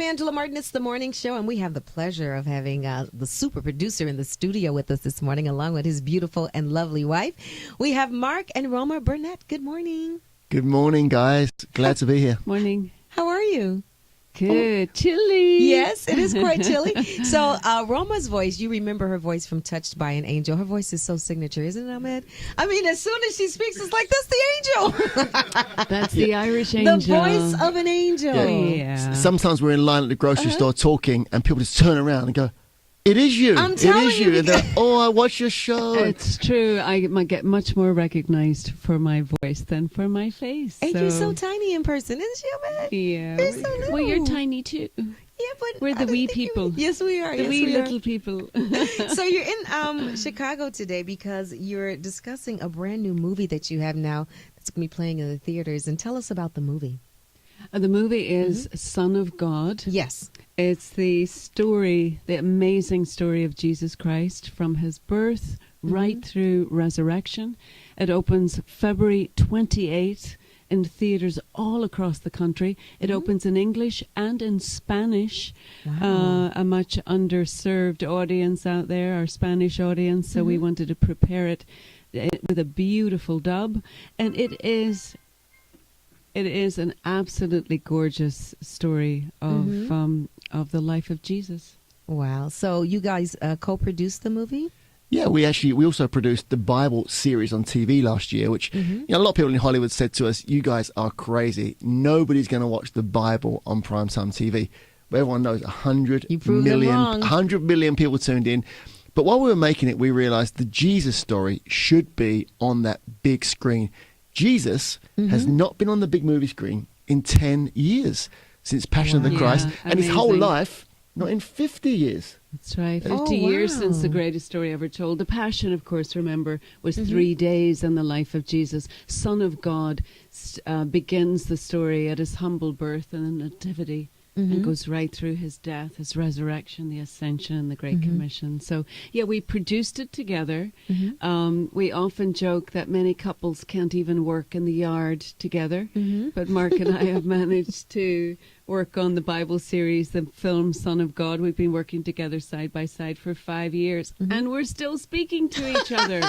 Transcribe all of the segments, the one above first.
Angela Martin. It's the morning show, and we have the pleasure of having the super producer in the studio with us this morning, along with his beautiful and lovely wife. We have Mark and Roma Burnett. Good morning. Good morning, guys. Glad to be here. Morning. How are you? Good. Chilly. Yes, it is quite chilly. So Roma's voice, you remember her voice from Touched by an Angel. Her voice is so signature, isn't it, Ahmed? I mean, as soon as she speaks, it's like, that's the angel. That's the Irish angel. The voice of an angel. Yeah. Sometimes we're in line at the grocery store talking, and people just turn around and go, "It is you. I'm telling you. And they're, oh, I watch your show." It's true. I might get much more recognized for my voice than for my face. And you're so tiny in person, isn't she, Ahmed? Yeah. You're so little. Well, you're tiny too. Yeah, but We're the wee people. Yes, we are. The wee little people. So you're in Chicago today because you're discussing a brand new movie that you have now that's going to be playing in the theaters. And tell us about the movie. The movie is Son of God. Yes. It's the story, the amazing story of Jesus Christ from his birth right through resurrection. It opens February 28th in theaters all across the country. It opens in English and in Spanish. Wow. A much underserved audience out there, our Spanish audience. So we wanted to prepare it with a beautiful dub. And it is an absolutely gorgeous story of the life of Jesus. Wow. So you guys co-produced the movie? Yeah, we also produced the Bible series on TV last year, which a lot of people in Hollywood said to us, "You guys are crazy. Nobody's going to watch the Bible on primetime TV." But everyone knows 100 million people tuned in. But while we were making it, we realized the Jesus story should be on that big screen. Jesus has not been on the big movie screen in 10 years since Passion of the Christ, and his whole life, not in 50 years. That's right. 50 years since the greatest story ever told. The Passion, of course, remember, was 3 days in the life of Jesus. Son of God begins the story at his humble birth and the nativity. And goes right through his death, his resurrection, the ascension, and the Great Commission. So, yeah, we produced it together. We often joke that many couples can't even work in the yard together. But Mark and I have managed to work on the Bible series, the film Son of God. We've been working together side by side for 5 years. And we're still speaking to each other.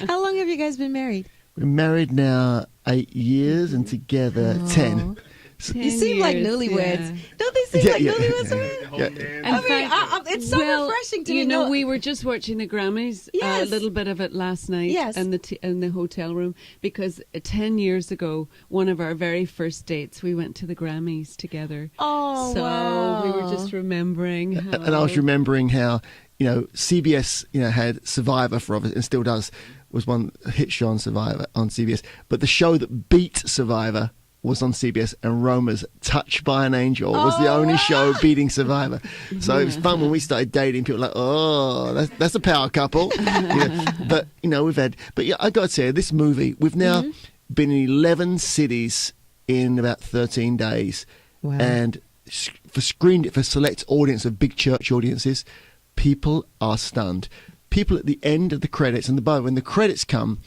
How long have you guys been married? We're married now 8 years and together 10. You seem like newlyweds. Yeah. Don't they seem like newlyweds? I mean, it's so refreshing to me. You know, we were just watching the Grammys, a little bit of it last night in the hotel room, because 10 years ago, one of our very first dates, we went to the Grammys together. Oh, so wow. we were just remembering how... And I was remembering how, CBS, had Survivor for and still does, was one hit show on Survivor on CBS. But the show that beat Survivor was on CBS, and Roma's Touched by an Angel was the only show beating Survivor. So it was fun when we started dating. People were like, "Oh, that's a power couple." But we've had. But yeah, I got to say, this movie, we've now been in 11 cities in about 13 days, and screened it for select audience of big church audiences. People are stunned. People at the end of the credits, and when the credits come,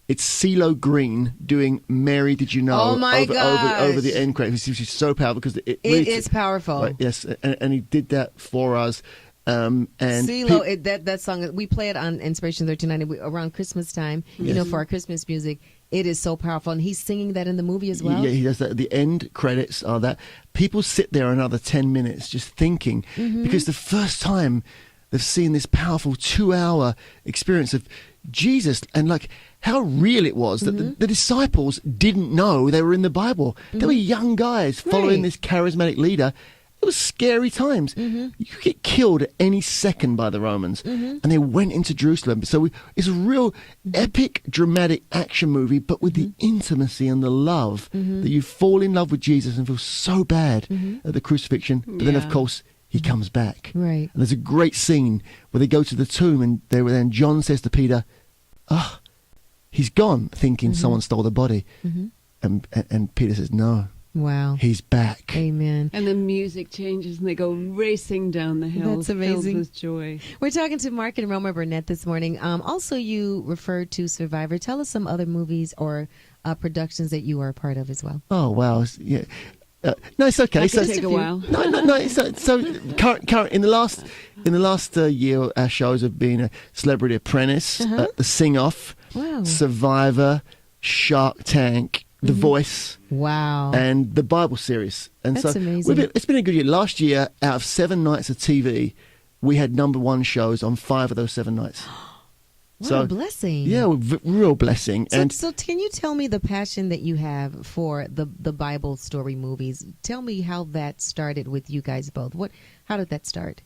it's CeeLo Green doing "Mary, Did You Know?" over the end credits, which is so powerful because it is powerful. Right, yes, and he did that for us. And CeeLo, that song, we play it on Inspiration 1390 around Christmas time. For our Christmas music. It is so powerful, and he's singing that in the movie as well. Yeah, he does that. The end credits are that. People sit there another 10 minutes just thinking, because the first time they've seen this powerful 2-hour experience of Jesus, and how real it was that the disciples didn't know they were in the Bible. They were young guys following this charismatic leader. It was scary times. You could get killed at any second by the Romans. And they went into Jerusalem. So it's a real epic, dramatic action movie, but with the intimacy and the love that you fall in love with Jesus and feel so bad at the crucifixion. But then, of course, he comes back. Right. And there's a great scene where they go to the tomb, and then John says to Peter, "Oh, he's gone," thinking someone stole the body. And Peter says, "No. Wow. He's back." Amen. And the music changes, and they go racing down the hill. That's amazing. Filled with joy. We're talking to Mark and Roma Burnett this morning. Also, you referred to Survivor. Tell us some other movies or productions that you are a part of as well. Oh, wow. Yeah. No, it's okay. That could take a while. No. Current in the last year, our shows have been Celebrity Apprentice, The Sing Off, Survivor, Shark Tank, The Voice, and the Bible series. And That's so amazing. It's been a good year. Last year, out of 7 nights of TV, we had #1 shows on 5 of those 7 nights. What a blessing. Yeah, real blessing. So can you tell me the passion that you have for the Bible story movies? Tell me how that started with you guys both. How did that start?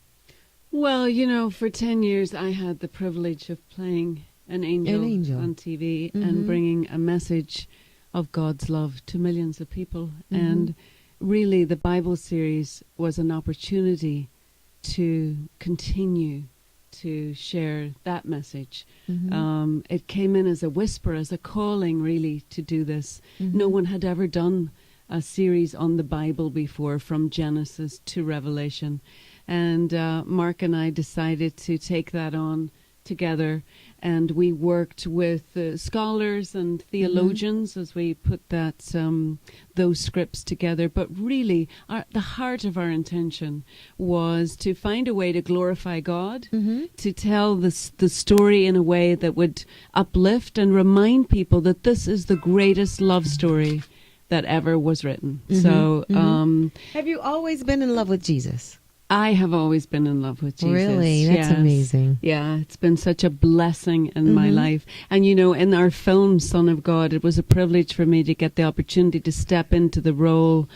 Well, for 10 years, I had the privilege of playing an angel on TV and bringing a message of God's love to millions of people. And really, the Bible series was an opportunity to continue to share that message. It came in as a whisper, as a calling, really, to do this. No one had ever done a series on the Bible before, from Genesis to Revelation. And Mark and I decided to take that on together, and we worked with scholars and theologians as we put those scripts together. But really, the heart of our intention was to find a way to glorify God, to tell the story in a way that would uplift and remind people that this is the greatest love story that ever was written. So, have you always been in love with Jesus? I have always been in love with Jesus. Really? That's amazing. Yeah, it's been such a blessing in my life. And, in our film, Son of God, it was a privilege for me to get the opportunity to step into the role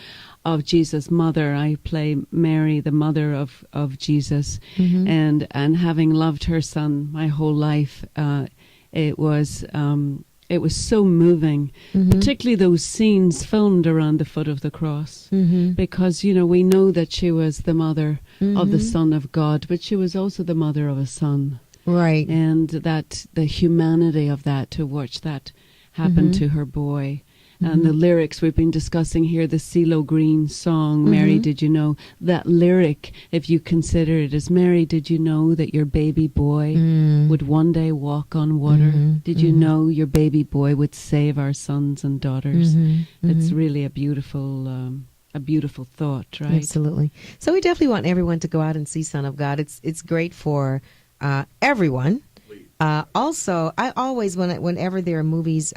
of Jesus' mother. I play Mary, the mother of Jesus. And having loved her son my whole life, it was so moving, particularly those scenes filmed around the foot of the cross, because, we know that she was the mother of the Son of God, but she was also the mother of a son. Right. And that the humanity of that, to watch that happen to her boy. And the lyrics we've been discussing here, the CeeLo Green song, Mary, Did You Know? That lyric, if you consider it as, Mary, did you know that your baby boy would one day walk on water? Did you know your baby boy would save our sons and daughters? It's really a beautiful thought, right? Absolutely. So we definitely want everyone to go out and see Son of God. It's great for everyone. Also, I always, whenever there are movies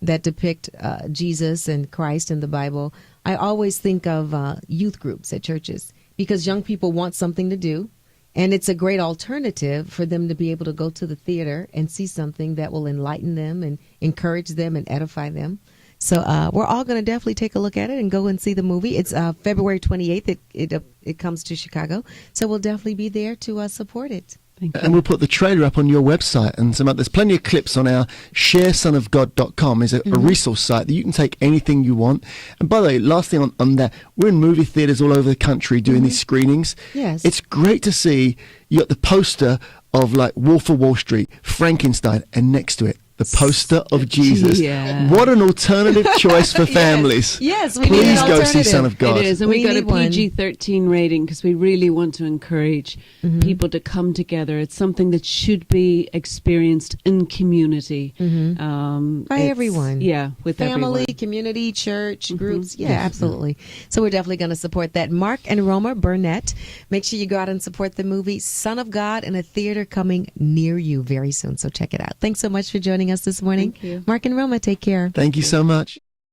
that depict Jesus and Christ in the Bible, I always think of youth groups at churches, because young people want something to do, and it's a great alternative for them to be able to go to the theater and see something that will enlighten them and encourage them and edify them. So we're all going to definitely take a look at it and go and see the movie. It's February 28th. It comes to Chicago, so we'll definitely be there to support it. And we'll put the trailer up on your website and there's plenty of clips on our sharesonofgod.com is a resource site that you can take anything you want. And by the way, last thing on that, we're in movie theaters all over the country doing these screenings. Yes. It's great to see you got the poster of like Wolf of Wall Street, Frankenstein, and next to it, the poster of Jesus. Yeah. What an alternative choice for families. Yes, we Please need an go see alternative. Son of God. It is, and we got a need one. PG-13 rating because we really want to encourage people to come together. It's something that should be experienced in community. By everyone. Yeah, with family, everyone. community, church, groups. Yeah, absolutely. So we're definitely going to support that. Mark and Roma Burnett, make sure you go out and support the movie Son of God in a theater coming near you very soon. So check it out. Thanks so much for joining us this morning. Thank you. Mark and Roma, take care. Thank you so much.